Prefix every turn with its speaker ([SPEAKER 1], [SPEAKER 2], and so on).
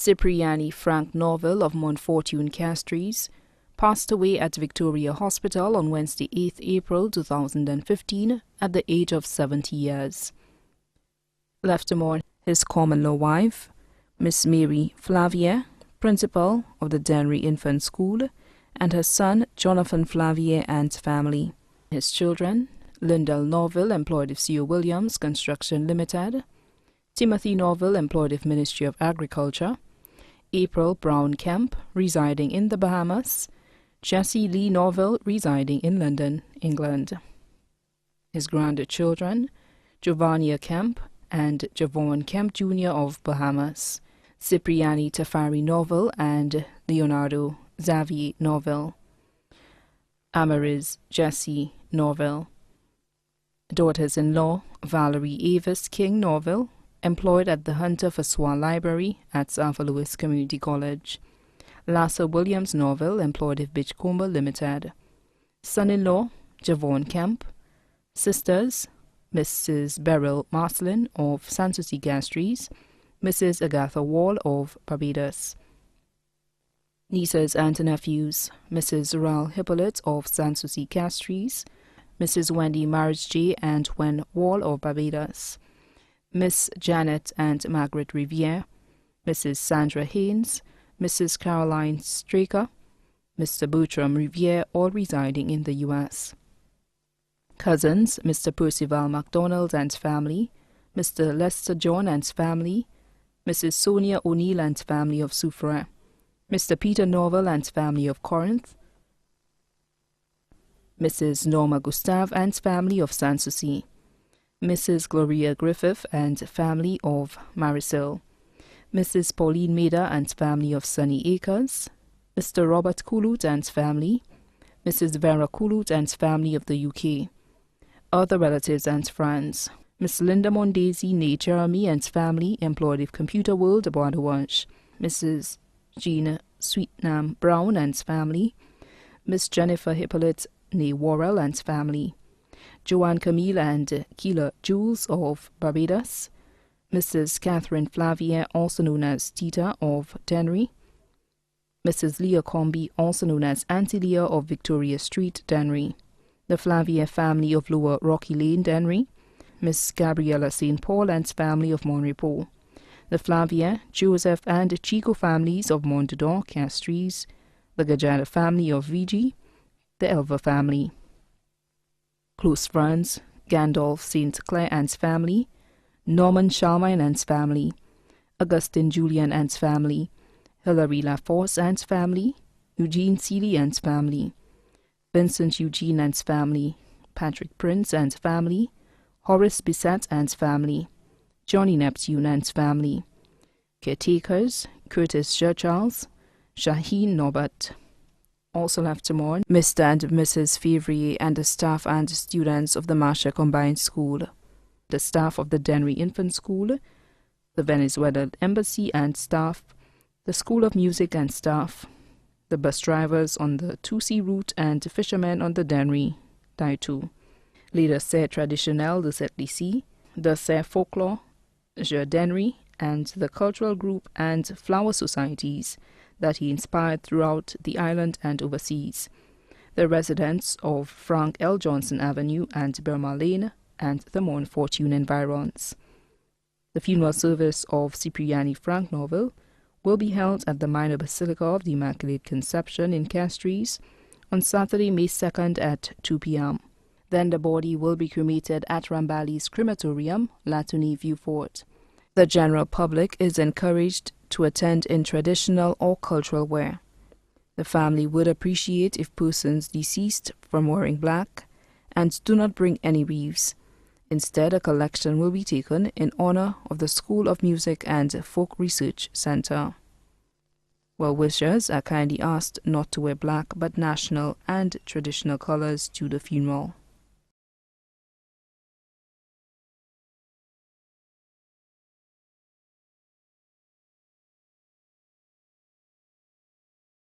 [SPEAKER 1] Cipriani Frank Norville of Montfortune Castries passed away at Victoria Hospital on Wednesday, 8th April 2015 at the age of 70 years. Left to mourn his common-law wife, Miss Mary Flavier, principal of the Dennery Infant School, and her son, Jonathan Flavier, and family. His children, Lyndall Norville, employed of C.O. Williams Construction Limited, Timothy Norville, employed of Ministry of Agriculture, April Brown Kemp, residing in the Bahamas, Jessie Lee Norville, residing in London, England. His grandchildren, Giovannia Kemp and Javon Kemp Jr. of Bahamas, Cipriani Tafari Norville and Leonardo Xavier Norville, Amaris Jessie Norville. Daughters-in-law, Valerie Avis King Norville, employed at the Hunter for Swar Library at Arthur Lewis Community College. Lassa Williams Norville, employed of Bitchcomber Limited. Son-in-law, Javon Kemp. Sisters, Mrs. Beryl Marcelin of Sanssouci Castries, Mrs. Agatha Wall of Barbados. Nieces and nephews, Mrs. Ral Hippolyte of Sanssouci Castries, Mrs. Wendy Marriage J. and Wen Wall of Barbados, Miss Janet and Margaret Riviere, Mrs. Sandra Haynes, Mrs. Caroline Straker, Mr. Bertram Riviere, all residing in the U.S. Cousins, Mr. Percival MacDonald and family, Mr. Lester John and family, Mrs. Sonia O'Neill and family of Soufrière, Mr. Peter Norville and family of Corinth, Mrs. Norma Gustave and family of Sanssouci, Mrs. Gloria Griffith and family of Marisil, Mrs. Pauline Maida and family of Sunny Acres, Mr. Robert Kulut and family, Mrs. Vera Kulut and family of the UK. Other relatives and friends, Miss Linda Mondesi née Jeremy and family, employed of Computer World, Bois de Wash, Mrs. Jean Sweetnam Brown and family, Miss Jennifer Hippolyte née Worrell and family, Joanne Camille and Keela Jules of Barbados, Mrs. Catherine Flavier, also known as Tita of Dennery, Mrs. Leah Comby, also known as Auntie Leah of Victoria Street, Dennery, the Flavier family of Lower Rocky Lane, Dennery, Miss Gabriella St. Paul and family of Monrepo, the Flavier, Joseph and Chico families of Montedor, Castries, the Gajada family of Vigi, the Elva family. Close friends, Gandalf St. Clair and family, Norman Charmaine and family, Augustine Julian and family, Hilary Laforce and family, Eugene Seeley and family, Vincent Eugene and family, Patrick Prince and family, Horace Bissett and family, Johnny Neptune and family. Caretakers, Curtis Charles, Shaheen Norbert. Also left to mourn, Mr. and Mrs. Fevrier and the staff and students of the Marcia Combined School, the staff of the Dennery Infant School, the Venezuela Embassy and staff, the School of Music and staff, the bus drivers on the 2C route and fishermen on the Dennery, Daitu. Les Serres Traditionnels de cette lycée, the Serres Folklore, Je Dennery, and the cultural group and flower societies that he inspired throughout the island and overseas, the residents of Frank L. Johnson Avenue and Burma Lane, and the Montfortune environs. The funeral service of Cipriani Frank Norville will be held at the Minor Basilica of the Immaculate Conception in Castries on Saturday, May 2nd at 2 p.m. Then the body will be cremated at Rambali's Crematorium, Latuni Vieux-Fort. The general public is encouraged to attend in traditional or cultural wear. The family would appreciate if persons deceased from wearing black and do not bring any wreaths. Instead, a collection will be taken in honor of the School of Music and Folk Research Center. Well-wishers are kindly asked not to wear black but national and traditional colors to the funeral.